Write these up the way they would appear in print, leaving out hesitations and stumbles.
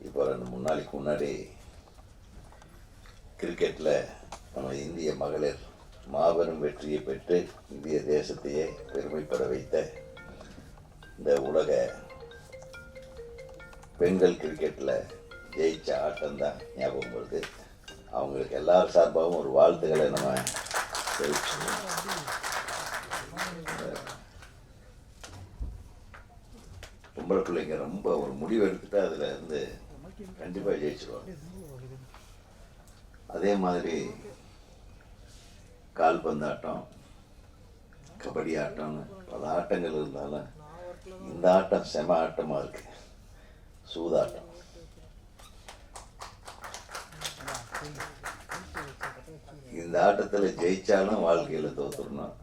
இப்போ 2-3 நாளைக்கு முன்னாடி கிரிக்கெட்டில் நம்ம இந்திய மகளிர் மாபெரும் வெற்றியை பெற்று இந்திய தேசத்தையே பெருமைப்பட வைத்த இந்த உலக பெண்கள் கிரிக்கெட்டில் ஜெயிச்ச ஆட்டம் தான் ஞாபகம் வருது. அவங்களுக்கு எல்லார் சார்பாகவும் ஒரு வாழ்த்துக்களை நம்ம தெரிவிச்சுக்கணும். பொம்பளை பிள்ளைங்க ரொம்ப ஒரு முடிவு எடுத்துட்டு அதில் இருந்து கண்டிப்பாக ஜெயிச்சிருவாங்க. அதே மாதிரி கால்பந்தாட்டம், கபடி ஆட்டம்னு பல ஆட்டங்கள் இருந்தாலும் இந்த ஆட்டம் செம ஆட்டமாக இருக்கு. சூதாட்டம். இந்த ஆட்டத்தில் ஜெயிச்சாலும் வாழ்க்கையில் தோத்துடணும்,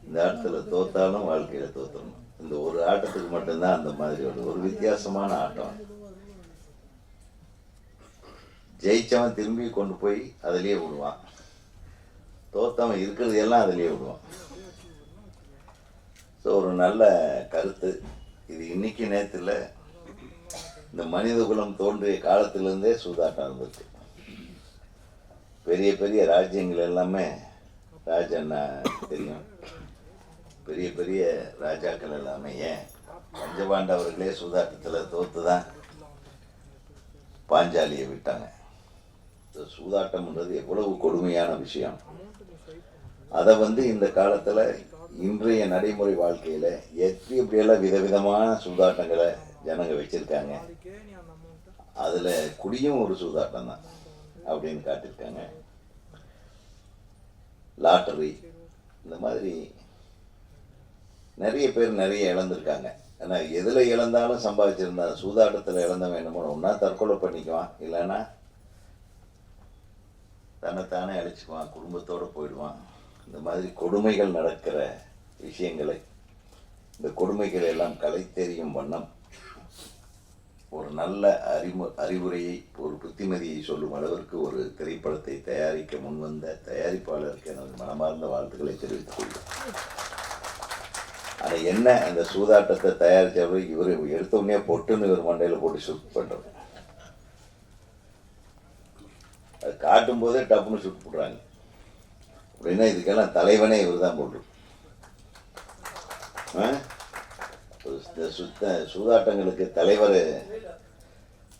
இந்த ஆட்டத்தில் தோத்தாலும் வாழ்க்கையில் தோத்துடணும். இந்த ஒரு ஆட்டத்துக்கு மட்டும்தான் அந்த மாதிரி ஒரு வித்தியாசமான ஆட்டம். ஜெயிச்சவன் திரும்பி கொண்டு போய் அதிலேயே விடுவான், தோத்தவன் இருக்கிறது எல்லாம் அதிலேயே விடுவான். ஸோ ஒரு நல்ல கருத்து இது. இன்னைக்கு நேரத்தில் இந்த மனித குலம் தோன்றிய காலத்திலேருந்தே சூதாட்டம் இருந்திருக்கு. பெரிய பெரிய ராஜ்யங்கள் எல்லாமே ராஜன்னா தெரியும், பெரிய பெரிய ராஜாக்கள் எல்லாமே ஏன் பஞ்சபாண்டவர்களே சூதாட்டத்தில் தோற்று தான் பாஞ்சாலியை விட்டாங்க. சூதாட்டம்ன்றது எவ்வளவு கொடுமையான விஷயம். அதை இந்த காலத்தில் இன்றைய நடைமுறை வாழ்க்கையில் எப்படியெல்லாம் விதவிதமான சூதாட்டங்களை ஜனங்க வச்சுருக்காங்க. அதில் குடியும் ஒரு சூதாட்டம் தான் அப்படின்னு காட்டியிருக்காங்க. லாட்டரி இந்த மாதிரி நிறைய பேர் நிறைய இழந்திருக்காங்க. ஏன்னா எதில் இழந்தாலும் சம்பாதிச்சிருந்தா சூதாட்டத்தில் இழந்த வேணுமோ ஒன்றா தற்கொலை பண்ணிக்குவான், இல்லைன்னா தன்னைத்தானே அழிச்சுக்குவான், குடும்பத்தோடு போயிடுவான். இந்த மாதிரி கொடுமைகள் நடக்கிற விஷயங்களை, இந்த கொடுமைகளை எல்லாம் கலை தெரியும் வண்ணம் ஒரு நல்ல அறிவுரையை, ஒரு புத்திமதியை சொல்லும் அளவிற்கு ஒரு திரைப்படத்தை தயாரிக்க முன்வந்த தயாரிப்பாளருக்கு எனது மனமார்ந்த வாழ்த்துக்களை தெரிவித்துக் கொள்கிறேன். ஆனால் என்ன, அந்த சூதாட்டத்தை தயாரித்தவர் இவர் எடுத்தோடனே பொட்டுன்னு இவர் மண்டையில் போட்டு ஷூட் பண்ணுறது, அது காட்டும் போதே டப்புன்னு ஷூட் பண்ணுறாங்க. அப்படின்னா இதுக்கெல்லாம் தலைவனே இவர் தான் போட்டு. சூதாட்டங்களுக்கு தலைவர்,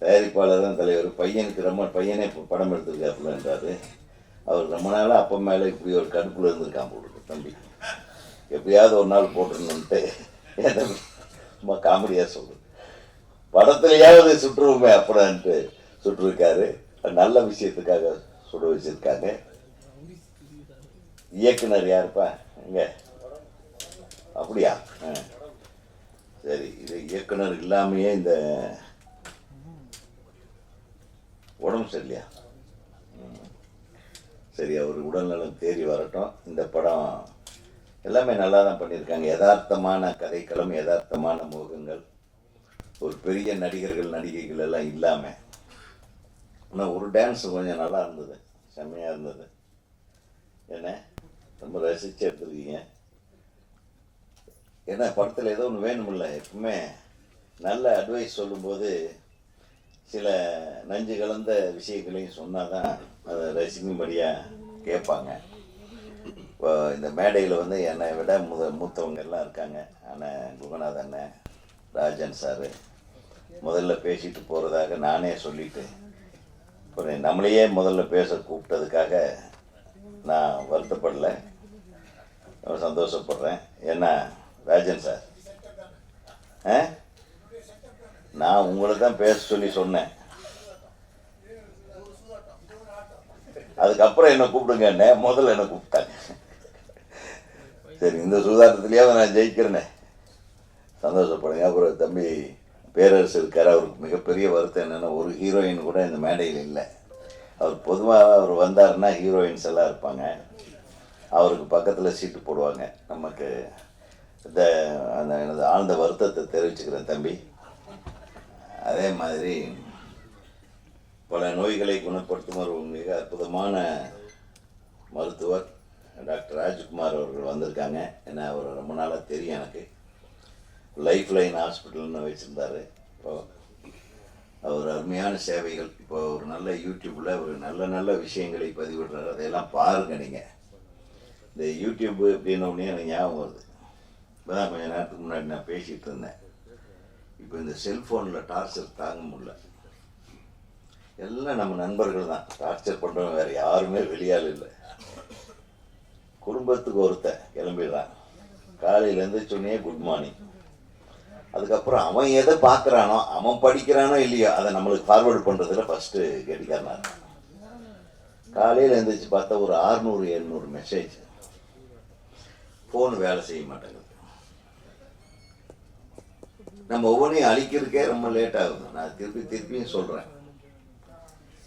தயாரிப்பாளர் தான் தலைவர். பையனே படம் எடுத்திருக்காப்புலன்றாரு. அவர் ரொம்ப நாளாக அப்பா மேலே இப்படி ஒரு கடுப்பில் இருந்திருக்கான் போட்டு. தம்பி எப்படியாவது ஒரு நாள் போட்டுருணுன்ட்டு சும்மா காமெடியாக சொல்கிறது. படத்துலையாவது சுற்றுவோமே அப்படின்ட்டு சுட்டிருக்காரு. நல்ல விஷயத்துக்காக சுட வச்சிருக்காங்க. இயக்குனர் யாருப்பா இங்கே? அப்படியா? சரி, இது இயக்குனர் இல்லாமையே இந்த உடம்பு சரியில்லையா? சரி, அவர் உடல்நலம் தேறி வரட்டும். இந்த படம் எல்லாமே நல்லா தான் பண்ணியிருக்காங்க. யதார்த்தமான கதைக்களம், யதார்த்தமான முகங்கள், ஒரு பெரிய நடிகர்கள் நடிகைகள் எல்லாம் இல்லாமல். ஆனால் ஒரு டான்ஸ் கொஞ்சம் நல்லா இருந்தது, செம்மையாக இருந்தது. என்ன ரொம்ப ரசித்து எடுத்துருக்கீங்க. ஏன்னா படத்தில் ஏதோ ஒன்று வேணுமில்ல. எப்பவுமே நல்ல அட்வைஸ் சொல்லும்போது சில நஞ்சு கலந்த விஷயங்களையும் சொன்னால் தான் அதை ரசிக்கும்படியாக கேட்பாங்க. இப்போ இந்த மேடையில் என்னை விட மூத்தவங்க எல்லாம் இருக்காங்க. ஆனால் குகநாத் அண்ணன், ராஜன் சார் முதல்ல பேசிட்டு போகிறதாக நானே சொல்லிவிட்டு இப்போ நம்மளையே முதல்ல பேச கூப்பிட்டதுக்காக நான் வருத்தப்படலை, சந்தோஷப்படுறேன். ஏன்னா ராஜன் சார், நான் உங்களை தான் பேச சொன்னேன். அதுக்கப்புறம் என்னை கூப்பிடுங்கண்ணே, முதல்ல என்னை கூப்பிட்டாங்க. சரி, இந்த சூதாட்டத்திலேயாவது நான் ஜெயிக்கிறேனே, சந்தோஷப்படுங்க. அப்புறம் தம்பி பேரரசு இருக்கார். அவருக்கு மிகப்பெரிய வருத்தம் என்னென்னா, ஒரு ஹீரோயின் கூட இந்த மேடையில் இல்லை. அவர் பொதுவாக அவர் வந்தாருன்னா ஹீரோயின்ஸ் எல்லாம் இருப்பாங்க, அவருக்கு பக்கத்தில் சீட்டு போடுவாங்க. நமக்கு எனது ஆழ்ந்த வருத்தத்தை தெரிவிச்சுக்கிறேன் தம்பி. அதே மாதிரி பல நோய்களை குணப்படுத்தும் ஒரு மிக அற்புதமான மருத்துவர் டாக்டர் ராஜ்குமார் அவர்கள் வந்திருக்காங்க. ஏன்னா அவர் ரொம்ப நாளாக தெரியும் எனக்கு. லைஃப் லைன் ஹாஸ்பிட்டல்னு வச்சுருந்தார். இப்போ அவர் அருமையான சேவைகள். இப்போ ஒரு நல்ல யூடியூப்பில் ஒரு நல்ல நல்ல விஷயங்களை பதிவிடுறாரு. அதையெல்லாம் பாருங்கள் நீங்கள். இந்த யூடியூப்பு அப்படின்னோடனே எனக்கு ஞாபகம் வருது. இப்போ தான் கொஞ்சம் நேரத்துக்கு முன்னாடி நான் பேசிகிட்டு இருந்தேன். இப்போ இந்த செல்ஃபோனில் டார்ச்சர் தாங்க முடியல. எல்லாம் நம்ம நண்பர்கள் தான் டார்ச்சர் பண்ணுறவங்க, வேறு யாருமே வெளியால் இல்லை. குடும்பத்துக்கு ஒருத்தன் கிளம்பிடுறான், காலையில் எழுந்திரிச்சோடனே குட் மார்னிங். அதுக்கப்புறம் அவன் எதை பார்க்குறானோ, அவன் படிக்கிறானோ இல்லையோ, அதை நம்மளுக்கு ஃபார்வேர்டு பண்ணுறதுல ஃபஸ்ட்டு கெட்டிக்காரனா இருக்கான். காலையில் எழுந்திரிச்சு பார்த்தா ஒரு 600-700 மெசேஜ். ஃபோன் வேலை செய்ய மாட்டேங்குது. நம்ம ஒவ்வொன்றையும் அழிக்கிறதுக்கே ரொம்ப லேட் ஆகுது. நான் திருப்பியும் சொல்கிறேன்,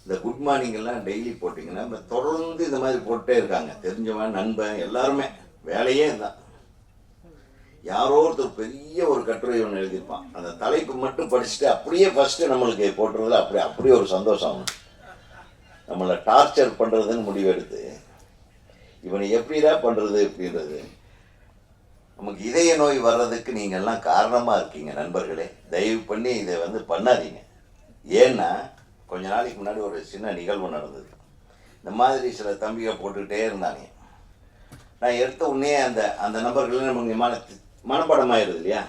இந்த குட் மார்னிங் எல்லாம் டெய்லி போட்டிங்கன்னா நம்ம தொடர்ந்து இந்த மாதிரி போட்டே இருக்காங்க. தெரிஞ்சவன், நண்பன், எல்லாருமே வேலையே தான். யாரோ ஒருத்தர் பெரிய ஒரு கட்டுரை ஒன்று எழுதியிருப்பான், அந்த தலைப்பு மட்டும் படிச்சுட்டு அப்படியே ஃபஸ்ட்டு நம்மளுக்கு போட்டுறதுல அப்படியே ஒரு சந்தோஷம். நம்மளை டார்ச்சர் பண்ணுறதுன்னு முடிவெடுத்து இவனை எப்படிடா பண்ணுறது அப்படின்றது. நமக்கு இதய நோய் வர்றதுக்கு நீங்கள்லாம் காரணமாக இருக்கீங்க நண்பர்களே. தயவு பண்ணி இதை பண்ணாதீங்க. ஏன்னா கொஞ்ச நாளைக்கு முன்னாடி ஒரு சின்ன நிகழ்வு நடந்தது. இந்த மாதிரி சில தம்பிகள் போட்டுக்கிட்டே இருந்தாங்க. நான் எடுத்த உடனே அந்த நம்பர்கள் நமக்கு மனப்படமாயிருது இல்லையா,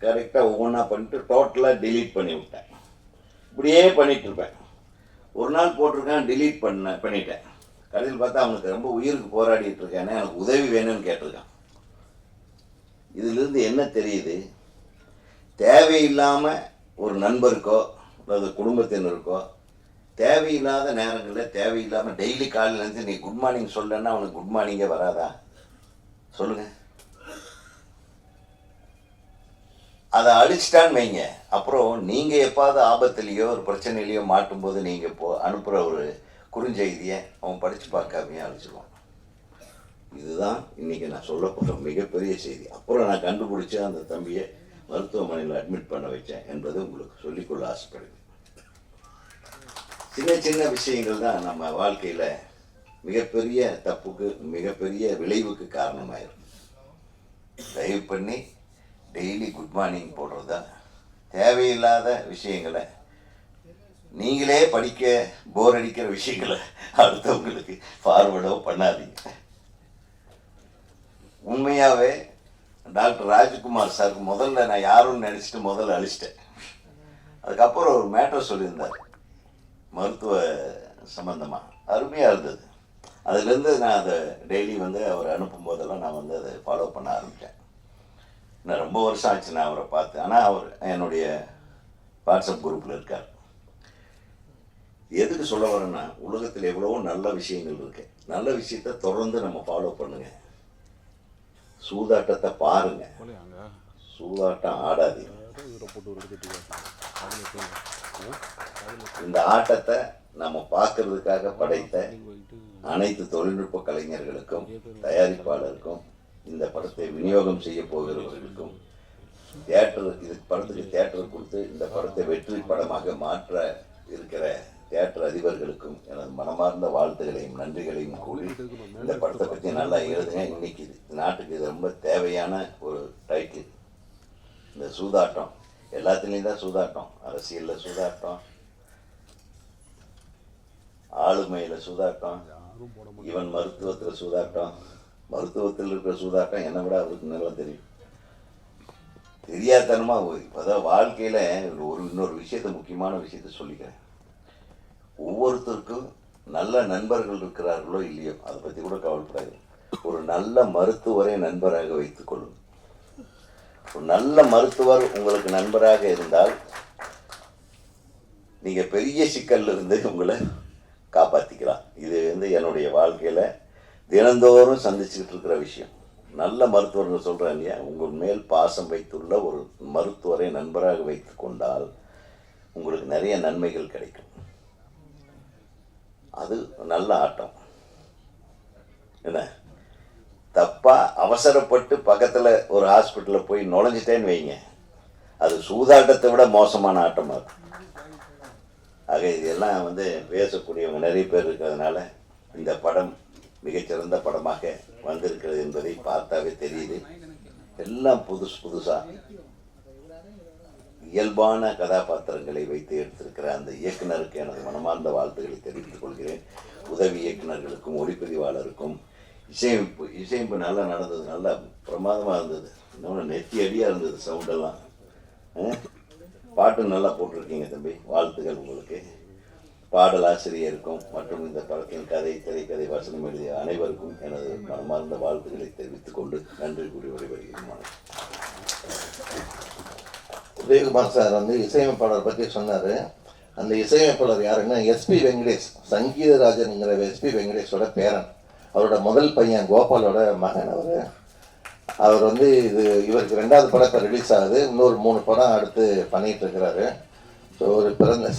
கரெக்டாக ஒவ்வொன்றா பண்ணிட்டு டோட்டலாக டிலீட் பண்ணி விட்டேன். இப்படியே பண்ணிகிட்டு இருப்பேன். ஒரு நாள் போட்டிருக்கேன், டிலீட் பண்ணிட்டேன். கடையில் பார்த்தா அவனுக்கு ரொம்ப உயிருக்கு போராடிட்டு இருக்கானே, எனக்கு உதவி வேணும்னு கேட்டிருக்கான். இதிலிருந்து என்ன தெரியுது, தேவையில்லாமல் ஒரு நண்பருக்கோ அல்லது குடும்பத்தினருக்கோ தேவையில்லாத நேரங்களில் தேவையில்லாமல் டெய்லி காலையிலேருந்து நீ குட் மார்னிங் சொல்லன்னா அவனுக்கு குட் மார்னிங்கே வராதா சொல்லுங்கள். அதை அழிச்சிட்டான்னு வைங்க, அப்புறம் நீங்கள் எப்பாவது ஆபத்துலேயோ ஒரு பிரச்சனையிலையோ மாட்டும்போது நீங்கள் அனுப்புகிற ஒரு குறுஞ்செய்தியை அவன் படித்து பார்க்காமையே அழிச்சிடுவான். இதுதான் இன்றைக்கி நான் சொல்ல போகிற மிகப்பெரிய செய்தி. அப்புறம் நான் கண்டுபிடிச்சி அந்த தம்பியை மருத்துவமனையில் அட்மிட் பண்ண வச்சேன் என்பது உங்களுக்கு சொல்லிக்கொள்ள ஆசைப்படுது. சின்ன சின்ன விஷயங்கள் தான் நம்ம வாழ்க்கையில் மிகப்பெரிய தப்புக்கு, மிகப்பெரிய விளைவுக்கு காரணமாயிரும். தயவு பண்ணி டெய்லி குட் மார்னிங் போடுறதா, தேவையில்லாத விஷயங்களை, நீங்களே படிக்க போர் அடிக்கிற விஷயங்களை அடுத்தவங்களுக்கு ஃபார்வேர்டோ பண்ணாதீங்க. உண்மையாகவே டாக்டர் ராஜ்குமார் சாருக்கு முதல்ல நான் யாருன்னு நினச்சிட்டு முதல்ல அழிச்சிட்டேன். அதுக்கப்புறம் ஒரு மேட்டர் சொல்லியிருந்தார் மருத்துவ சம்பந்தமாக, அருமையாக இருந்தது. அதுலேருந்து நான் அதை டெய்லி அவர் அனுப்பும் போதெல்லாம் நான் அதை ஃபாலோ பண்ண ஆரம்பித்தேன். நான் ரொம்ப வருஷம் ஆச்சு நான் அவரை பார்த்து. ஆனால் அவர் என்னுடைய வாட்ஸ்அப் குரூப்பில் இருக்கார். எதுக்கு சொல்ல வரேன்னா, உலகத்தில் எவ்வளவோ நல்ல விஷயங்கள் இருக்கு. நல்ல விஷயத்தை தொடர்ந்து நம்ம ஃபாலோ பண்ணுங்க. சூதாட்டத்தை பாருங்க, சூதாட்டம் ஆடாதீங்க. இந்த ஆட்டத்தை நம்ம பார்க்கறதுக்காக படைத்த அனைத்து தொழில்நுட்ப கலைஞர்களுக்கும், தயாரிப்பாளருக்கும், இந்த படத்தை விநியோகம் செய்ய போகிறவர்களுக்கும், படத்துக்கு தியேட்டர் கொடுத்து இந்த படத்தை வெற்றி படமாக மாற்ற இருக்கிற தியேட்டர் அதிபர்களுக்கும் எனது மனமார்ந்த வாழ்த்துக்களையும் நன்றிகளையும் கூறி, இந்த படத்தை பற்றி நல்லா எழுதுங்க. இன்னைக்கு நாட்டுக்கு இது ரொம்ப தேவையான ஒரு டைட்டில். இந்த சூதாட்டம் எல்லாத்துலேயும் தான் சூதாட்டம். அரசியலில் சூதாட்டம், ஆளுமையில் சூதாட்டம், ஈவன் மருத்துவத்தில் சூதாட்டம். மருத்துவத்தில் இருக்கிற சூதாட்டம் என்னை விட அவருக்கு நல்லா தெரியும். தெரியாதனமாக அதாவது வாழ்க்கையில் இன்னொரு விஷயத்தை, முக்கியமான விஷயத்தை சொல்லிக்கிறேன். ஒவ்வொருத்தருக்கும் நல்ல நண்பர்கள் இருக்கிறார்களோ இல்லையோ அதை பற்றி கூட கவலைப்படாது. ஒரு நல்ல மருத்துவரை நண்பராக வைத்துக் கொள்ளுங்கள். ஒரு நல்ல மருத்துவர் உங்களுக்கு நண்பராக இருந்தால் நீங்கள் பெரிய சிக்கல்ல இருந்து உங்களை காப்பாற்றிக்கலாம். இது என்னுடைய வாழ்க்கையில் தினந்தோறும் சந்திச்சுக்கிட்டு இருக்கிற விஷயம். நல்ல மருத்துவர்கள் சொல்கிறேன் இல்லையா, உங்கள் மேல் பாசம் வைத்துள்ள ஒரு மருத்துவரை நண்பராக வைத்து கொண்டால் உங்களுக்கு நிறைய நன்மைகள் கிடைக்கும். அது நல்ல ஆட்டம். என்ன, தப்பாக அவசரப்பட்டு பக்கத்தில் ஒரு ஹாஸ்பிட்டலில் போய் நுழைஞ்சிட்டேன்னு வைங்க, அது சூதாட்டத்தை விட மோசமான ஆட்டமாக இருக்கும். ஆக இதெல்லாம் பேசக்கூடியவங்க நிறைய பேர் இருக்கிறதுனால இந்த படம் மிகச்சிறந்த படமாக வந்திருக்கிறது என்பதை பார்த்தாவே தெரியுது. எல்லாம் புதுசாக இயல்பான கதாபாத்திரங்களை வைத்து எடுத்திருக்கிற அந்த இயக்குனருக்கு எனது மனமார்ந்த வாழ்த்துக்களை தெரிவித்துக் கொள்கிறேன். உதவி இயக்குநர்களுக்கும் ஒளிப்பதிவாளருக்கும். இசையமைப்பு நல்லா நடந்தது, நல்லா பிரமாதமாக இருந்தது. இன்னொன்று நெத்தி அடியாக இருந்தது சவுண்டெல்லாம். பாட்டு நல்லா போட்டிருக்கீங்க தம்பி, வாழ்த்துக்கள் உங்களுக்கு. பாடலாசிரியருக்கும் மற்றும் இந்த படத்தின் கதை, திரைக்கதை, வசனம் எழுதிய அனைவருக்கும் எனது மனமார்ந்த வாழ்த்துக்களை தெரிவித்துக் கொண்டு நன்றி கூறி விடைபெறுகிறேன். உதயகுமார் சார் வந்து இசையமைப்பாளர் பற்றி சொன்னார். அந்த இசையமைப்பாளர் யாருன்னா எஸ்பி வெங்கடேஷ், சங்கீதராஜனுங்கிற எஸ்பி வெங்கடேஷோட பேரன். அவரோட முதல் பையன் கோபாலோட மகன் அவர் வந்து இவருக்கு 2வது படம் இப்போ ரிலீஸ் ஆகுது. இன்னொரு 3 படம் அடுத்து பண்ணிகிட்டு இருக்கிறாரு. ஸோ ஒரு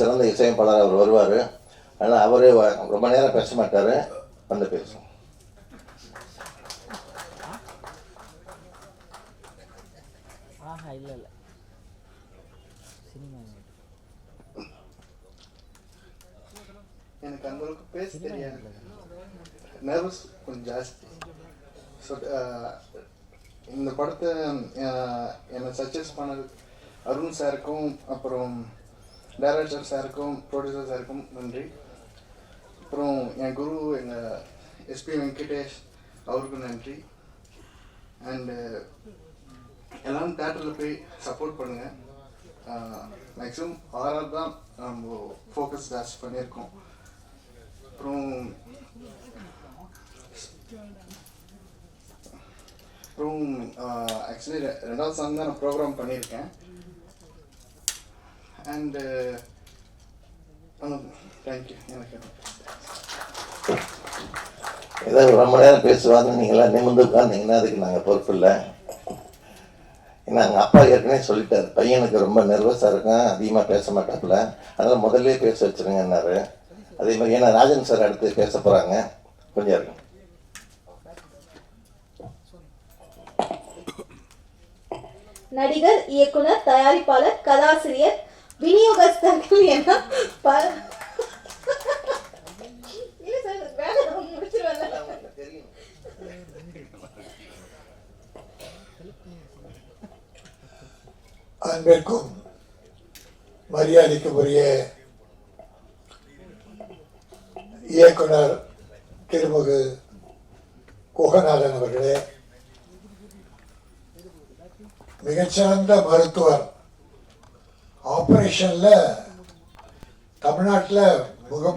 சிறந்த இசையமைப்பாளர் அவர் வருவார். அதனால் அவரே ரொம்ப நேரம் பேச மாட்டார், வந்து பேசும். எனக்கு அந்த அளவுக்கு பேச தெரியாது, நர்வஸ் கொஞ்சம் ஜாஸ்தி. ஸோ இந்த படத்தை என்னை சஜஸ்ட் பண்ணது அருண் சாருக்கும், அப்புறம் டைரக்டர் சாருக்கும், ப்ரொடியூசர் சாருக்கும் நன்றி. அப்புறம் என் குரு எங்கள் எஸ்பி வெங்கடேஷ் அவருக்கும் நன்றி. அண்டு எல்லோரும் தேட்டரில் போய் சப்போர்ட் பண்ணுங்கள். மேக்ஸிமம் ஆர்ஆர் தான் நம்ம ஃபோக்கஸ் ஜாஸ்தி பண்ணியிருக்கோம். அப்புறம் ஆக்சுவலி 2வது சாங் தான் நான் ப்ரோக்ராம் பண்ணியிருக்கேன். And thank you. எனக்கு ஏதாவது ரொம்ப நேரம் பேசுவாங்க, நீங்களாம் நிமிர்ந்து உட்கார்ந்தீங்கன்னா அதுக்கு நாங்கள் பொறுப்பு இல்லை. ஏன்னா எங்கள் அப்பா ஏற்கனவே சொல்லிட்டார், பையனுக்கு ரொம்ப நர்வஸாக இருக்கும், அதிகமாக பேச மாட்டாப்புல, அதனால் முதல்ல பேச வச்சுருங்கன்னாரு. அதே மாதிரி ஏன்னா ராஜன் சார் அடுத்து பேச போகிறாங்க, கொஞ்சம் இருக்கும். நடிகர், இயக்குனர், தயாரிப்பாளர், கதாசிரியர், விநியோகஸ்தர்கள் என அன்பிற்கும் மரியாதைக்குரிய இயக்குனர் திருமுகு குகநாதன் அவர்களே, மிகச்சிறந்த மருத்துவர், ஆபரேஷன்ல தமிழ்நாட்டில் மிக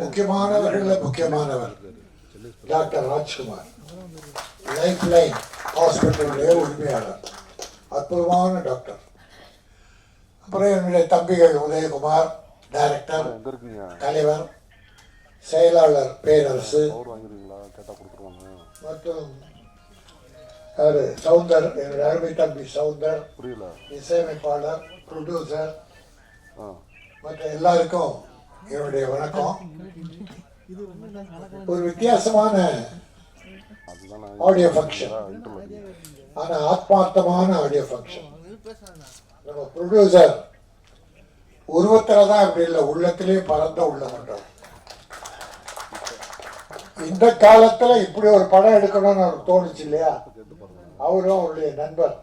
முக்கியமானவர் டாக்டர் ராஜ்குமார், லைஃப் லைன் ஹாஸ்பிட்டலுடைய உரிமையாளர், அற்புதமான டாக்டர். அப்புறம் என்னுடைய தம்பிகள் உதயகுமார், டைரக்டர், தலைவர், செயலாளர் பேரரசு, மற்றும் சவுந்தர், என்னுடைய அருமை தம்பி சவுந்தர், இசையமைப்பாளர், ப்ரொடியூசர், மற்ற எல்லாருக்கும் என்னுடைய வணக்கம். ஒரு வித்தியாசமான ஆடியோ ஃபங்க்ஷன், ஆனால் ஆத்மார்த்தமான ஆடியோ ஃபங்க்ஷன். நம்ம ப்ரொடியூசர் உருவத்தில் தான் இப்படி இல்லை, உள்ளத்திலே பறந்த உள்ளம். இந்த காலத்தில் இப்படி ஒரு படம் எடுக்கணும்னு அவருக்கு தோணுச்சு இல்லையா? அவரும் அவருடைய நண்பர்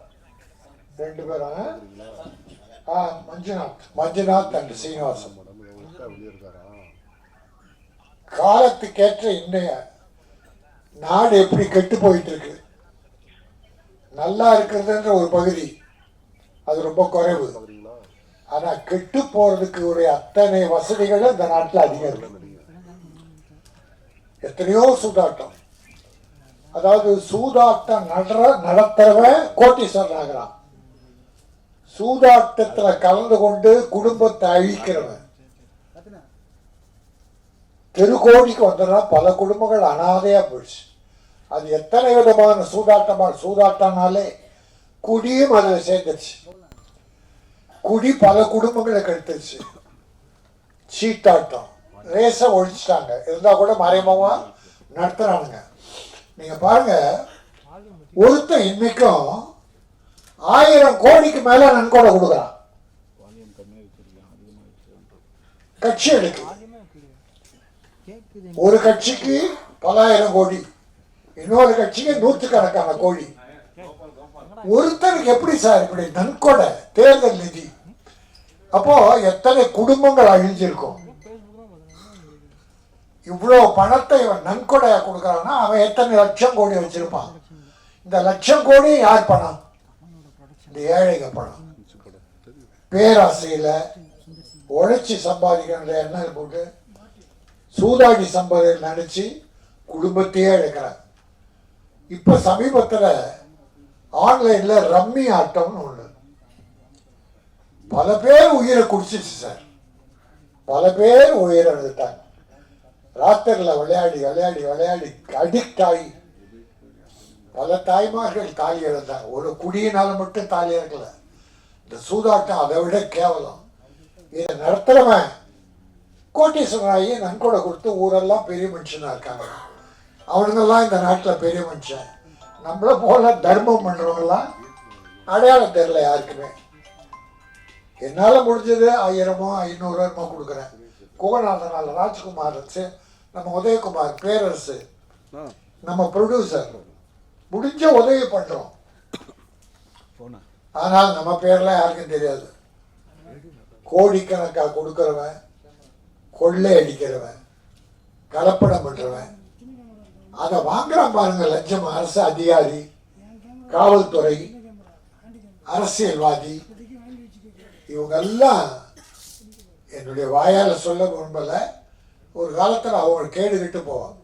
2 பேரும், மஞ்சுநாத் அண்ட் சீனிவாசன். காலத்துக்கேற்ற இன்றைய நாடு எப்படி கெட்டு போயிட்டு இருக்கு, நல்லா இருக்கிறதுன்ற ஒரு பகுதி, அது ரொம்ப குறைவு. ஆனா கெட்டு போறதுக்கு ஒரு அத்தனை வசதிகளும் இந்த நாட்டில் அதிகம் இருக்கு. எத்தனையோ சூதாட்டம், அதாவது சூதாட்டம் நடத்துறவன் கோட்டீஸ்வரன் ஆகிறான், சூதாட்டத்துல கலந்து கொண்டு குடும்பத்தை அழிக்கிறவன் தெருக்கோடிக்கு வந்ததுனா பல குடும்பங்கள் அனாதையா போயிடுச்சு. அது எத்தனை விதமான சூதாட்டம்னாலே குடியும் அதில் சேர்ந்துருச்சு. குடி பல குடும்பங்களை கெடுத்துச்சு. சீட்டாட்டம், ரேஸை ஒழிச்சிட்டாங்க, இருந்தா கூட மறைமுகமா நடத்துறானுங்க. நீங்க பாருங்க, ஒருத்தன் இன்னைக்கும் 1000 கோடிக்கு மேல நன்கொடை கொடுக்குறான் கட்சிகளுக்கு. ஒரு கட்சிக்கு பல 1000 கோடி, இன்னொரு கட்சிக்கு 100கணக்கான கோடி. ஒருத்தருக்கு எப்படி சார் இப்படி நன்கொடை, தேர்தல் நிதி? அப்போ எத்தனை குடும்பங்கள் அழிஞ்சிருக்கும். இவ்வளோ பணத்தை இவன் நன்கொடையா கொடுக்கறான்னா அவன் எத்தனை லட்சம் கோடி வச்சிருப்பான். இந்த லட்சம் கோடி யார் பணம்? இந்த ஏழைங்க பணம். பேராசையில உழைச்சி சம்பாதிக்கிற எண்ணெய் போட்டு சூதாடி சம்பாதி நினைச்சு குடும்பத்தையே இழக்கிறாங்க. இப்ப சமீபத்துல ஆன்லைன்ல ரம்மி ஆட்டம்னு ஒண்ணு பல பேர் உயிரை குடிச்சிச்சு சார். பல பேர் உயிரை எடுத்தாங்க. ராத்திரில விளையாடி விளையாடி விளையாடி அடிக்ட் ஆகி பல தாய்மார்கள் தாலி இழந்தாங்க. ஒரு குடியினால மட்டும் தாலி இறக்கல. இந்த சூதாட்டம் அதை விட கேவலம். இதை நடத்துறவன் கோட்டீஸ்வரனாகி நன்கொடை கொடுத்து ஊரெல்லாம் பெரிய மனுஷனா இருக்காங்க. அவனுங்கெல்லாம் இந்த நாட்டில் பெரிய மனுஷன். நம்மள போல தர்மம் பண்றவங்கெல்லாம் அடையாளம் தெரியல யாருக்குமே. என்னால் முடிஞ்சது 1000 500 கொடுக்குறேன். கோகநாதனால் ராஜ்குமார், நம்ம உதயகுமார், பேரரசு, நம்ம ப்ரொடியூசர் முடிஞ்ச உதவி பண்றோம். ஆனால் நம்ம பேர்லாம் யாருக்கும் தெரியாது. கோடிக்கணக்கா கொடுக்கிறவன், கொள்ளை அடிக்கிறவன், கலப்படம் பண்றவன், அதை வாங்குறான் பாருங்க லஞ்சம். அரசு அதிகாரி, காவல்துறை, அரசியல்வாதி, இவங்கெல்லாம் என்னுடைய வாயால சொல்ல விரும்பல. ஒரு காலத்தில் அவங்க கேடுகிட்டு போவாங்க.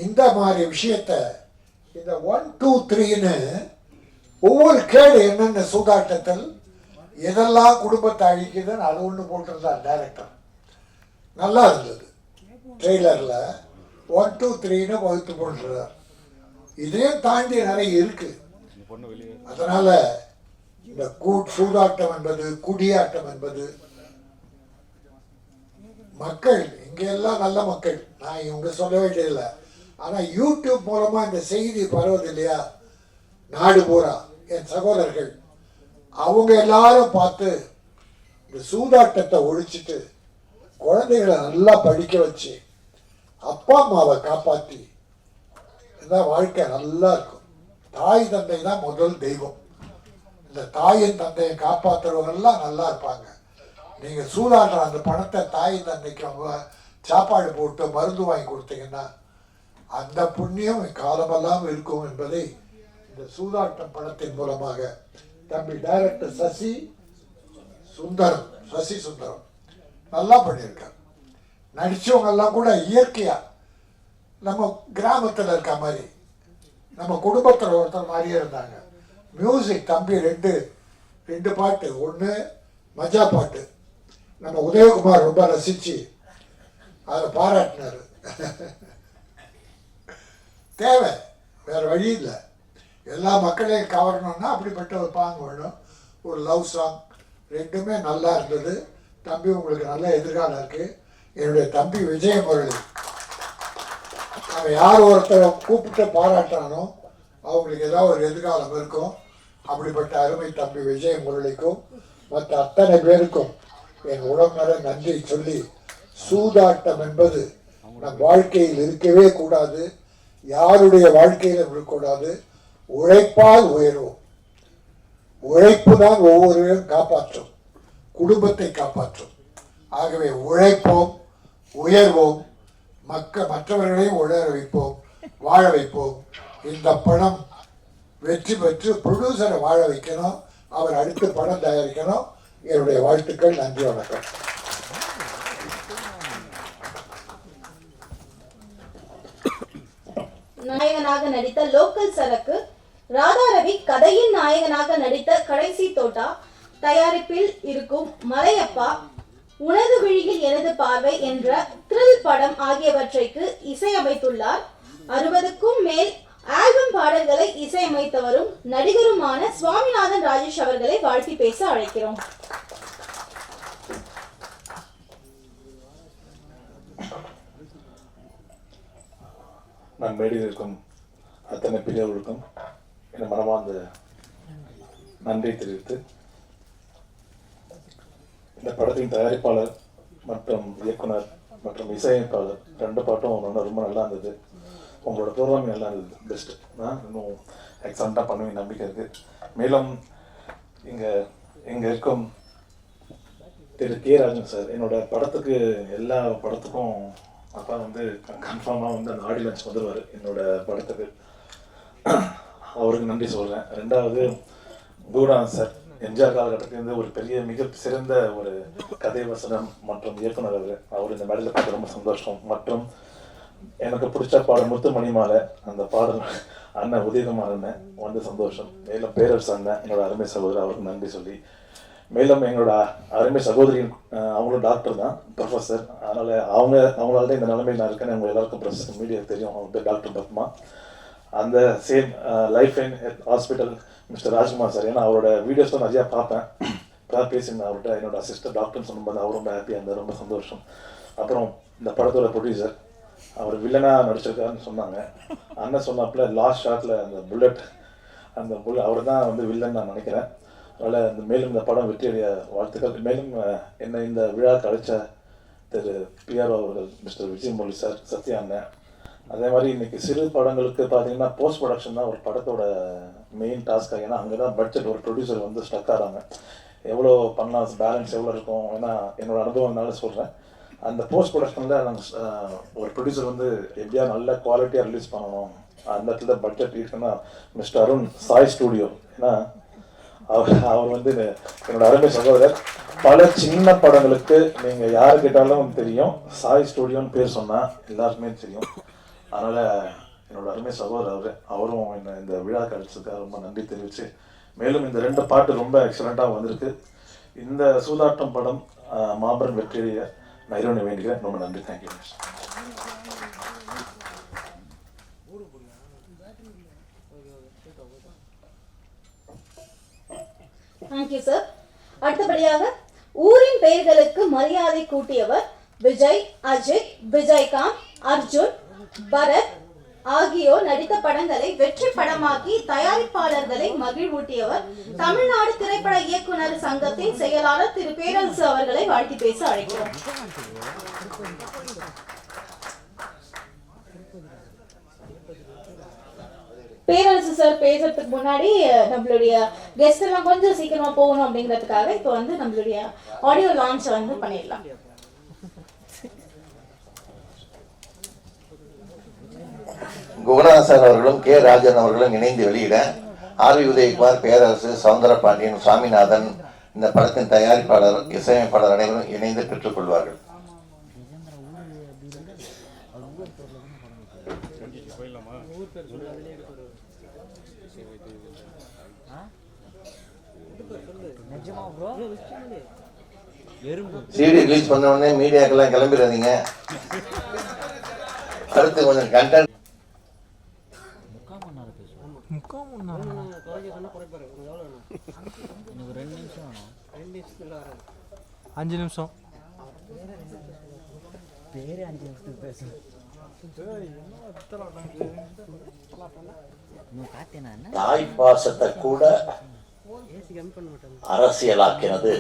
இந்த மாதிரி விஷயத்த இந்த 1 2 3ன்னு ஒவ்வொரு கேடு என்னென்ன சூதாட்டத்தில் எதெல்லாம் குடும்பத்தை அழிக்குதுன்னு அது ஒன்று போட்டிருந்தார் டைரக்டர். நல்லா இருந்தது. ட்ரெய்லரில் 1 2 3ன்னு வகுத்து போட்டுருந்தார். இதையும் தாண்டி நிறைய இருக்கு. அதனால இந்த சூதாட்டம் என்பது, குடியாட்டம் என்பது, மக்கள் இங்கெல்லாம் நல்ல மக்கள், நான் இவங்க சொல்ல வேண்டியதில்லை. ஆனால் யூடியூப் மூலமா இந்த செய்தி பரவுது இல்லையா, நாடு பூரா என் சகோதரர்கள் அவங்க எல்லாரும் பார்த்து இந்த சூதாட்டத்தை ஒழிச்சிட்டு குழந்தைகளை நல்லா படிக்க வச்சு அப்பா அம்மாவை காப்பாற்றி இருந்தால் வாழ்க்கை நல்லா இருக்கும். தாய் தந்தை தான் முதல் தெய்வம். இந்த தாயின் தந்தையை காப்பாற்றுறவங்கெல்லாம் நல்லா இருப்பாங்க. நீங்கள் சூதாடுற அந்த பணத்தை தாய் தந்தைக்கு அவங்க சாப்பாடு போட்டு மருந்து வாங்கி கொடுத்தீங்கன்னா அந்த புண்ணியம் காலமெல்லாம் இருக்கும் என்பதை இந்த சூதாட்டம் படத்தின் மூலமாக தம்பி டைரக்டர் சசி சுந்தரம் நல்லா பண்ணியிருக்கார். நடிச்சவங்கெல்லாம் கூட இயற்கையா நம்ம கிராமத்தில் இருக்க மாதிரி, நம்ம குடும்பத்தில் ஒருத்தர் மாதிரியே இருந்தாங்க. மியூசிக் தம்பி ரெண்டு பாட்டு, ஒன்று மஜா பாட்டு, நம்ம உதயகுமார் ரொம்ப ரசிச்சு அதை பாராட்டினார். தேவை, வேற வழி இல்லை. எல்லா மக்களையும் கவரணும்னா அப்படிப்பட்ட ஒரு பாங்கு வேணும். ஒரு லவ் சாங், ரெண்டுமே நல்லா இருந்தது. தம்பி உங்களுக்கு நல்ல எதிர்காலம் இருக்கு. என்னுடைய தம்பி விஜய் முரளி, அவன் யார் ஒருத்தரை கூப்பிட்டு பாராட்டானோ அவங்களுக்கு ஏதாவது ஒரு எதிர்காலம் இருக்கும். அப்படிப்பட்ட அருமை தம்பி விஜய் முரளிக்கும் மற்ற அத்தனை பேருக்கும் என் உடம்புல நன்றி சொல்லி, சூதாட்டம் என்பது நம் வாழ்க்கையில் இருக்கவே கூடாது. யாருடைய வாழ்க்கையிலும் இருக்கக்கூடாது. உழைப்பால் உயர்வோம். உழைப்பு தான் ஒவ்வொருவரையும் காப்பாற்றும், குடும்பத்தை காப்பாற்றும். ஆகவே உழைப்போம், உயர்வோம், மற்றவர்களையும் உயர வைப்போம், வாழ வைப்போம். இந்த படம் வெற்றி பெற்று ப்ரொடியூசரை வாழ வைக்கணும். அவர் அடுத்து படம் தயாரிக்கணும். என்னுடைய வாழ்த்துக்கள். நன்றி, வணக்கம். நாயகனாக நடித்த லோக்கல் சரக்கு, ராதாரவி கதையின் நாயகனாக நடித்த கடைசி தோட்டா, தயாரிப்பில் இருக்கும் மலையப்பா, உனது விழியில் எனது பார்வை என்ற த்ரில் படம் ஆகியவற்றைக்கு இசையமைத்துள்ளார். 60க்கும் மேல் ஆல்பம் பாடல்களை இசையமைத்தவரும் நடிகருமான சுவாமிநாதன் ராஜேஷ் அவர்களை வாழ்த்தி பேச அழைக்கிறோம். நான் மேடையில் இருக்கும் அத்தனை பெரியவர்களுக்கும் என் மனமார்ந்த நன்றி தெரிவித்து, இந்த படத்தின் தயாரிப்பாளர் மற்றும் இயக்குனர் மற்றும் இசையமைப்பாளர் 2 பாட்டும் ரொம்ப நல்லா இருந்தது. உங்களோட ப்ரோக்ராம் நல்லா இருந்தது, பெஸ்ட்டு. நான் இன்னும் எக்ஸலண்ட்டாக பண்ணுவேன் நம்பிக்கை இருக்குது. மேலும் இங்கே இருக்கும் திரு கே ராஜன் சார், என்னோட படத்துக்கு எல்லா படத்துக்கும் அப்பா வந்து கன்ஃபார்மாக வந்து அந்த ஆடியன்ஸ் வந்துடுவார் என்னோட படத்துக்கு. அவருக்கு நன்றி சொல்கிறேன். ரெண்டாவது குருநாதன் சார், எம்ஜிஆர் காலகட்டத்திலேருந்து ஒரு பெரிய மிக சிறந்த ஒரு கதை வசனம் மற்றும் இயக்குனர் அவர் இந்த மேடையில் பார்த்து ரொம்ப சந்தோஷம். மற்றும் எனக்கு பிடிச்ச பாடல் முத்துமணிமாலை, அந்த பாடல் அண்ணன் உதயகுமார் அண்ணன் வந்து சந்தோஷம். மேலும் பேரரசு அண்ணன், என்னோட அருமை சகோதரர், அவருக்கு நன்றி சொல்லி, மேலும் எங்களோட அருமை சகோதரி, அவங்களும் டாக்டர் தான், ப்ரொஃபஸர். அதனால் அவங்களால தான் இந்த நிலைமையில் நான் இருக்கேன்னு அவங்க எல்லாருக்கும் ப்ரெஸ் மீடியா தெரியும். அவங்க பேர் டாக்டர் பத்மா. அந்த same life line hospital mister Rajkumar sir, ஏன்னா அவரோட வீடியோஸ்லாம் நிறையா பார்ப்பேன். இப்போ பேசியிருந்தேன் அவர்கிட்ட, என்னோட அசிஸ்டன்ட் டாக்டர்னு சொல்லும்போது அவர் ரொம்ப ஹாப்பியாக இருந்தார், ரொம்ப சந்தோஷம். அப்புறம் இந்த படத்தோட ப்ரொடியூசர், அவர் வில்லனாக நடிச்சிருக்காருன்னு சொன்னாங்க. அண்ணன் சொன்னாப்புல லாஸ்ட் ஷாட்டில் அந்த அவர் தான் வந்து வில்லன் நான் நினைக்கிறேன். அதனால் இந்த மேலும் இந்த படம் வெற்றியடைய வாழ்த்துக்கள். மேலும் என்னை இந்த விழாவுக்கு அழைச்ச திரு பிஆர் அவர்கள், மிஸ்டர் விஜயமொழி சார், சத்யா அண்ணன். அதே மாதிரி இன்றைக்கி சிறு படங்களுக்கு பார்த்தீங்கன்னா போஸ்ட் ப்ரொடக்ஷன் தான் ஒரு படத்தோட மெயின் டாஸ்க்காக. ஏன்னா அங்கே தான் பட்ஜெட், ஒரு ப்ரொடியூசர் வந்து ஸ்டக் ஆகிறாங்க, எவ்வளோ பண்ணலாம், பேலன்ஸ் எவ்வளோ இருக்கும். ஏன்னா என்னோடய அனுபவம்னால சொல்கிறேன். அந்த போஸ்ட் ப்ரொடக்ஷனில் நாங்கள் ஒரு ப்ரொடியூசர் வந்து எப்படியா நல்ல குவாலிட்டியாக ரிலீஸ் பண்ணணும், அந்த இடத்துல பட்ஜெட் இருக்குன்னா மிஸ்டர் அருண் சாய் ஸ்டூடியோ. ஏன்னா அவர் வந்து என்னோட அருமை சகோதரர். பல சின்ன படங்களுக்கு நீங்கள் யாரு கேட்டாலும் தெரியும், சாய் ஸ்டூடியோன்னு பேர் சொன்னால் எல்லாருக்குமே தெரியும். அதனால் என்னோட அருமை சகோதரர் அவரும் என்னை இந்த விழா கழிச்சதுக்காக ரொம்ப நன்றி தெரிவித்து, மேலும் இந்த 2 பாட்டு ரொம்ப எக்ஸலண்ட்டாக வந்திருக்கு. இந்த சூதாட்டம் படம் மாபெரும் வெற்றியை நான் இறைவனை வேண்டிக்கிறேன். ரொம்ப நன்றி. தேங்க்யூ. Thank you sir. அடுத்தபடியாக ஊரின் பெயர்களுக்கு மரியாதை கூட்டியவர் விஜய், அஜித், விஜயகாந்த், அர்ஜுன், பரத் ஆகியோர் நடித்த படங்களை வெற்றி படமாக்கி தயாரிப்பாளர்களை மகிழ்வூட்டியவர் தமிழ்நாடு திரைப்பட இயக்குனர் சங்கத்தின் செயலாளர் திரு பேரரசு அவர்களை வாழ்த்தி பேச அழைக்கிறோம். பேரரசு சார் பேசுறதுக்கு முன்னாடி நம்மளுடைய கெஸ்ட் எல்லாம் கொஞ்சம் சீக்கிரமா போகணும் அப்படிங்கிறதுக்காக இப்போ வந்து நம்மளுடைய ஆடியோ லான்ச் வந்து பண்ணிடலாம். குருநாதன் சார் அவர்களும் கே ராஜன் அவர்களும் இணைந்து வெளியிட ஆர்.வி. உதயகுமார், பேரரசு, சவுந்தர பாண்டியன், சுவாமிநாதன், இந்த படத்தின் தயாரிப்பாளர், இசையமைப்பாளர் அனைவரும் இணைந்து பெற்றுக்கொள்வார்கள். சிடி ரிலீஸ் பண்ண உடனே மீடியாக்கெல்லாம் கிளம்பிடாதீங்க. அடுத்து கொஞ்சம் கண்டென்ட். 5 நிமிஷம். தாய் பாசத்தை கூட அரசியலாக்கினது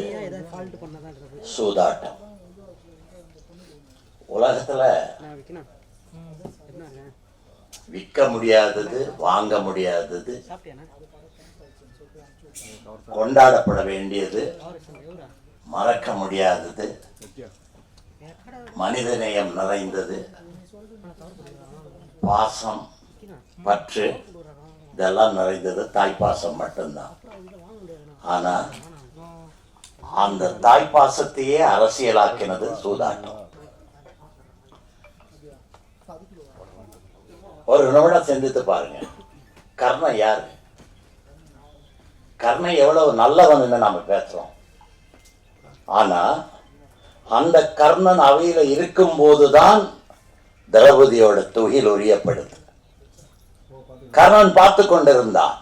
சூதாட்டம். உலகத்துல விற்க முடியாதது, வாங்க முடியாதது, கொண்டாடப்பட வேண்டியது, மறக்க முடியாதது, மனிதநேயம் நிறைந்தது, பாசம், பற்று, இதெல்லாம் நிறைந்தது தாய்ப்பாசம் மட்டும்தான். ஆனா அந்த தாய்ப்பாசத்தையே அரசியலாக்கினது சூதாட்டம். ஒரு நிமிடம் சிந்தித்து பாருங்க, கர்ணன் யாரு? கர்ணன் எவ்வளவு நல்லவன்னு நாம பேசுறோம். ஆனா அந்த கர்ணன் அவையில இருக்கும் போதுதான் திரௌபதியோட துகில் உரியப்படுது. கர்ணன் பார்த்து கொண்டிருந்தான்.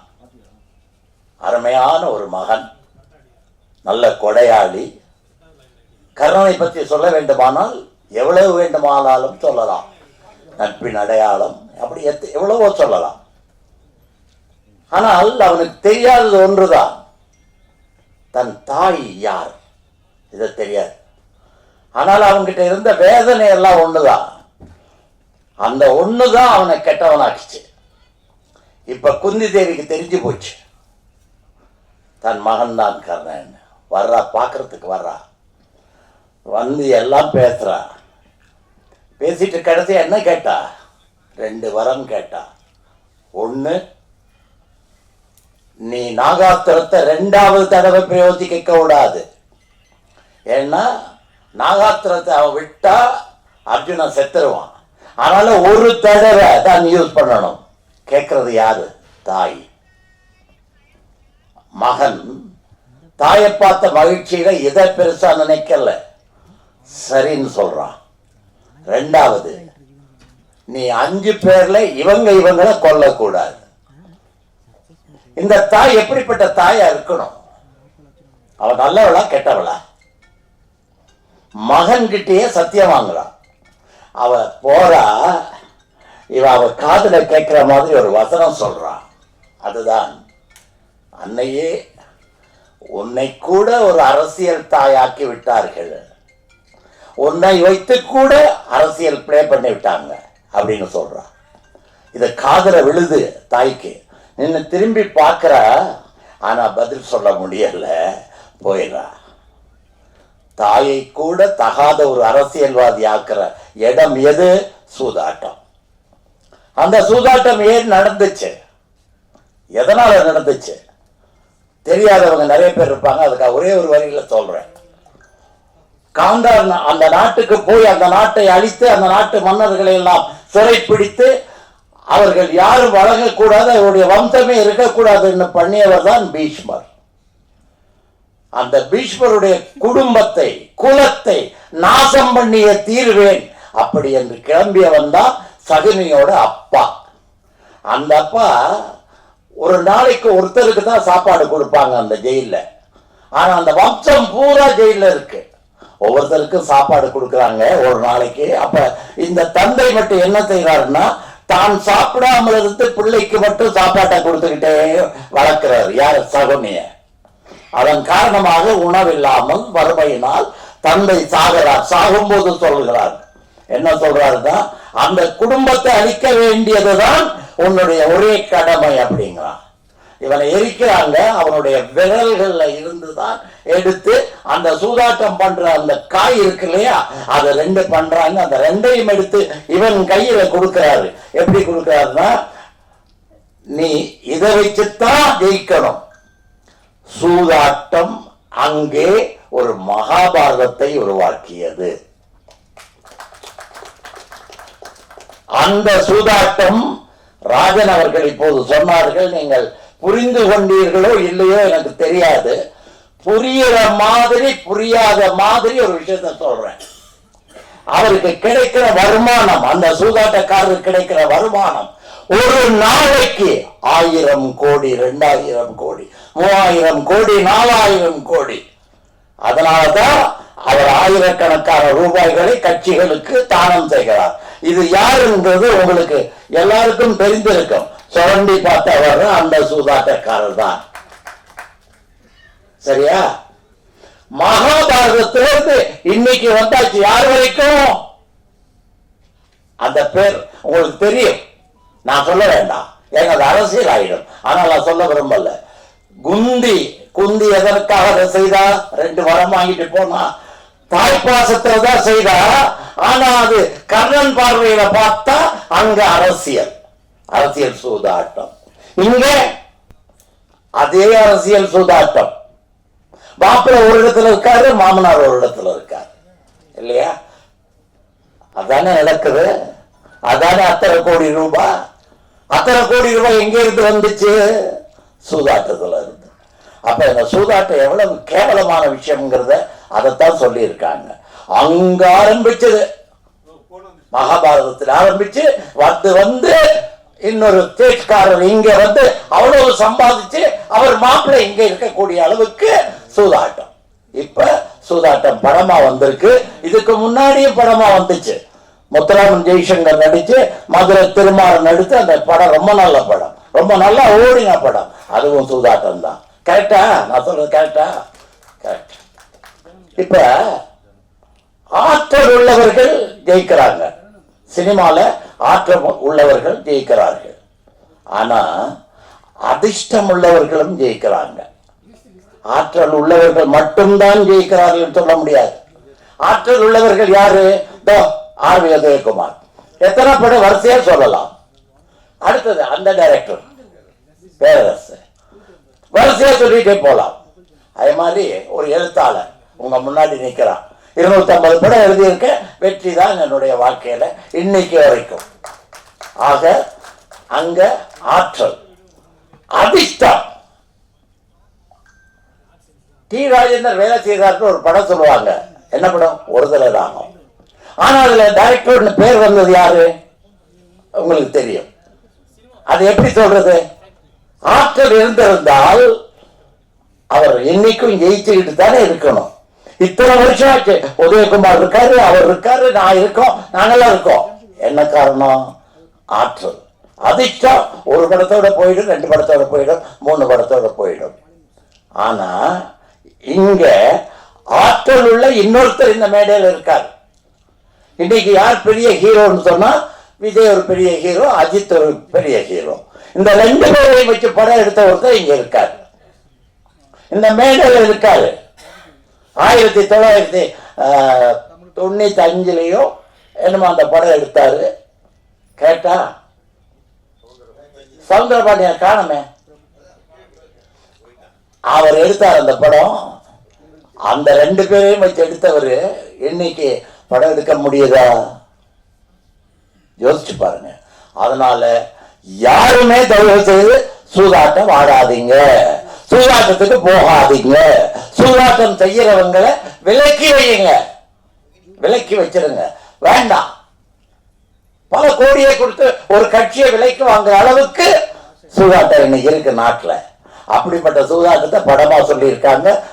அருமையான ஒரு மகன், நல்ல கொடையாளி. கர்ணனை பற்றி சொல்ல வேண்டுமானால் எவ்வளவு வேண்டுமானாலும் சொல்லலாம். நட்பின் அடையாளம், அப்படி எவ்வளவோ சொல்லலாம். ஆனால் அவனுக்கு தெரியாதது ஒன்றுதான், தன் தாய் யார், இது தெரியாது. ஆனால் அவன்கிட்ட இருந்த வேதனை எல்லாம் ஒண்ணுதான். அந்த ஒண்ணுதான் அவனை கெட்டவனாக்கிச்சு. இப்ப குந்தி தேவிக்கு தெரிஞ்சு போச்சு, தன் மகன் தான் கர்ணன். வர்றா, பார்க்கறதுக்கு வர்றா. வந்து எல்லாம் பேசுறா. பேசிட்டு கடைசி என்ன கேட்டா? 2 வரம் கேட்டா. ஒன்று, நீ நாகாத்திரத்தை 2வது தடவை பிரயோகிக்க கூடாது. ஏன்னா நாகாத்திரத்தை அவன் விட்டா அர்ஜுனன் செத்துருவான். அதனால ஒரு தடவை தான் யூஸ் பண்ணணும். கேட்கறது யாரு? தாய். மகன் தாயை பார்த்த மகிழ்ச்சியில இதை பெருசா நினைக்கல, சரின்னு சொல்றான். 2வது, நீ 5 பேர்ல இவங்களை கொல்லக்கூடாது. இந்த தாய் எப்படிப்பட்ட தாயா இருக்கணும்? அவ நல்லவளா கெட்டவளா? மகன்கிட்டயே சத்தியம் வாங்குறான். அவ போறா, அவ காதுல கேட்கிற மாதிரி ஒரு வசனம் சொல்றான். அதுதான், அன்னையே உன்னை கூட ஒரு அரசியல் தாயாக்கி விட்டார்கள், உன்னை வைத்து கூட அரசியல் பிளே பண்ணி விட்டாங்க அப்படின்னு சொல்றான். இத காதுல விழுது தாய்க்கு. நின்று திரும்பி பார்க்கிற, ஆனா பதில் சொல்ல முடியல, போயிடுறா. தாயை கூட தகாத ஒரு அரசியல்வாதி ஆக்குற இடம் எது? சூதாட்டம். அந்த சூதாட்டம் ஏன் நடந்துச்சு? எதனால நடந்துச்சு? தெரியாதவங்க நிறைய பேர் இருப்பாங்க. அதுக்காக ஒரே ஒரு வரியில சொல்றேன். காந்தார் அந்த நாட்டுக்கு போய் அந்த நாட்டை அழித்து அந்த நாட்டு மன்னர்களை எல்லாம் சிறைப்பிடித்து அவர்கள் யாரும் வழங்கக்கூடாது, அவருடைய வம்சமே இருக்கக்கூடாதுன்னு பண்ணியவர் தான் பீஷ்மர். அந்த பீஷ்மருடைய குடும்பத்தை, குலத்தை நாசம் பண்ணிய தீர்வேன் அப்படி என்று கிளம்பியவன் தான் சகுனியோட அப்பா. அந்த அப்பா ஒரு நாளைக்கு ஒருத்தருக்கு தான் சாப்பாடு கொடுப்பாங்க அந்த ஜெயில. ஆனா அந்த வம்சம் பூரா ஜெயில இருக்கு, ஒவ்வொருத்தருக்கும் சாப்பாடு கொடுக்குறாங்க ஒரு நாளைக்கு. அப்ப இந்த தந்தை மட்டும் என்ன செய்யறாருன்னா, தான் சாப்பிடாமல் இருந்து பிள்ளைக்கு மட்டும் சாப்பாட்டை கொடுத்துக்கிட்டே வளர்க்கிறார். யார்? சகுனிய. அதன் காரணமாக உணவில்லாமல் வறுமையினால் தந்தை சாகிறார். சாகும்போது சொல்கிறார், என்ன சொல்றாருன்னா, அந்த குடும்பத்தை அழிக்க வேண்டியதுதான் உன்னுடைய ஒரே கடமை அப்படிங்கிறான். இவனை எரிக்கிறாங்க. அவனுடைய விரல்கள்ல இருந்துதான் எடுத்து அந்த சூதாட்டம் பண்ற அந்த காய் இருக்கு இல்லையா, அதை 2 பண்றாங்க. அந்த 2ஐயும் எடுத்து இவன் கையில கொடுக்கிறாரு. எப்படி கொடுக்கிறாருன்னா, நீ இதை வச்சுத்தான் ஜெயிக்கணும். சூதாட்டம் அங்கே ஒரு மகாபாரதத்தை உருவாக்கியது. அந்த சூதாட்டம் ராஜன் அவர்கள் இப்போது சொன்னார்கள். நீங்கள் புரிந்து கொண்டீர்களோ இல்லையோ எனக்கு தெரியாது. புரியுற மாதிரி புரியாத மாதிரி ஒரு விஷயத்த சொல்றேன். அவருக்கு கிடைக்கிற வருமானம், அந்த சூதாட்டக்காரருக்கு கிடைக்கிற வருமானம் ஒரு நாளைக்கு 1000 கோடி, 2000 கோடி, 3000 கோடி, 4000 கோடி. அதனாலதான் அவர் ஆயிரக்கணக்கான ரூபாய்களை கட்சிகளுக்கு தானம் செய்கிறார். இது யாருன்றது உங்களுக்கு எல்லாருக்கும் தெரிந்திருக்கும். சுரண்டி பார்த்தவர் அந்த சூதாட்டக்காரர் தான். சரியா? மகாபாரதத்திலிருந்து இன்னைக்கு வந்தாச்சு. யார் வரைக்கும்? அந்த பேர் உங்களுக்கு தெரியும், நான் சொல்ல வேண்டாம், ஏன்னா அது அரசியல் ஆயிடும். ஆனால் நான் சொல்ல விரும்பல. குந்தி எதற்காக அதை செய்தா? 2 வரம் வாங்கிட்டு போனா, தாய்ப்பாசத்தை தான் செய்தா. ஆனா அது கர்ணன் பார்வையில பார்த்தா அங்க அரசியல் சூதாட்டம். இங்க அதே அரசியல் சூதாட்டம். மாப்பிள்ளை ஒரு இடத்துல இருக்காரு, மாமனார் ஒரு இடத்துல இருக்காரு, இல்லையா? அதானே நடக்குது. அதானே அத்தனை கோடி ரூபாய் எங்க இருந்து வந்துச்சு? சூதாட்டத்துல இருந்து. அப்ப இந்த சூதாட்டம் எவ்வளவு கேவலமான விஷயம்ங்கிறத அதைத்தான் சொல்லி இருக்காங்க. அங்க ஆரம்பிச்சது, மகாபாரதத்தில் ஆரம்பிச்சு வந்து இன்னொரு தேட்காரர் இங்க வந்து அவ்வளவு சம்பாதிச்சு அவர் மாப்பிள்ளை இங்க இருக்கக்கூடிய அளவுக்கு சூதாட்டம். இப்ப சூதாட்டம் படமா வந்திருக்கு. இதுக்கு முன்னாடியும் படமா வந்துச்சு. முத்துராமன் ஜெய்சங்கர் நடிச்சு, மதுரை திருமாறன் நடித்து அந்த படம் ரொம்ப நல்ல படம், ரொம்ப நல்லா ஓடின படம். அதுவும் சூதாட்டம் தான். கரெக்டா? நான் சொல்றது கரெக்டா? கரெக்ட். இப்ப ஆற்றல் உள்ளவர்கள் ஜெயிக்கிறாங்க. சினிமால ஆற்றல் உள்ளவர்கள் ஜெயிக்கிறார்கள். ஆனா அதிர்ஷ்டம் உள்ளவர்களும் ஜெயிக்கிறாங்க. ஆற்றல் உள்ளவர்கள் மட்டும்தான் ஜெயிக்கிறார்கள் சொல்ல முடியாது. ஆற்றல் உள்ளவர்கள் யாரு? R V Udhayakumar. எத்தனை படம் வரிசையா சொல்லலாம். அடுத்தது அந்த டைரக்டர் பேரரசு, வரிசையா சொல்லிட்டே போலாம். அதே மாதிரி ஒரு எழுத்தாளர் உங்க முன்னாடி நிற்கிறான். 250 படம் எழுதியிருக்க, வெற்றி தான் என்னுடைய வாழ்க்கையில இன்னைக்கு வரைக்கும். ஆக அங்க ஆற்றல், அதிர்ஷ்டம். டி ராஜேந்தர் வேலை செய்தார்னு ஒரு படம் சொல்லுவாங்க. என்ன படம்? ஒரு தலை ராகம். ஆனா அதுல டைரக்டர் பேர் வந்தது யாரு? உங்களுக்கு தெரியும். அது எப்படி சொல்றது? ஆற்றல் இருந்திருந்தால் அவர் என்னைக்கும் ஜெயிச்சுக்கிட்டு தானே இருக்கணும். இத்தனை வருஷம் ஆச்சு. உதயகுமார் இருக்காரு, அவர் இருக்காரு, நான் இருக்கோம், நாங்கெல்லாம் இருக்கோம். என்ன காரணம்? ஆற்றல். அதிர்ஷ்டம் ஒரு படத்தோட போயிடும், 2 படத்தோட போயிடும், 3 படத்தோட போயிடும். ஆனா இங்க ஆற்றல் உள்ள இன்னொருத்தர் இந்த மேடையில் இருக்கார். இன்னைக்கு யார் பெரிய ஹீரோன்னு சொன்னா, விஜய் ஒரு பெரிய ஹீரோ, அஜித் ஒரு பெரிய ஹீரோ. இந்த 2 பேரையும் வச்சு படம் எடுத்த ஒருத்தர் இங்க இருக்காரு, இந்த மேடையில் இருக்காரு. 1995 என்னமோ அந்த படம் எடுத்தாரு. கேட்டா சவுந்தரபாண்டியன் காணமே. அவர் எடுத்தார் அந்த படம். அந்த 2 பேரையும் வச்சு எடுத்தவர் இன்னைக்கு படம் எடுக்க முடியுதா? யோசிச்சு பாருங்க. அதனால யாருமே தயவு செய்து சூதாட்டம் ஆடாதீங்க, சூதாட்டத்துக்கு போகாதீங்க. சூதாட்டம் செய்யறவங்களை விலக்கி வையுங்க, விலக்கி வச்சிருங்க. வேண்டாம். பல கோடியை கொடுத்து ஒரு கட்சியை விலைக்கு வாங்குற அளவுக்கு சூதாட்டம் இன்னைக்கு இருக்கு நாட்டுல. அப்படிப்பட்ட சூதாட்டத்தை படமா சொல்லி இருக்காங்க.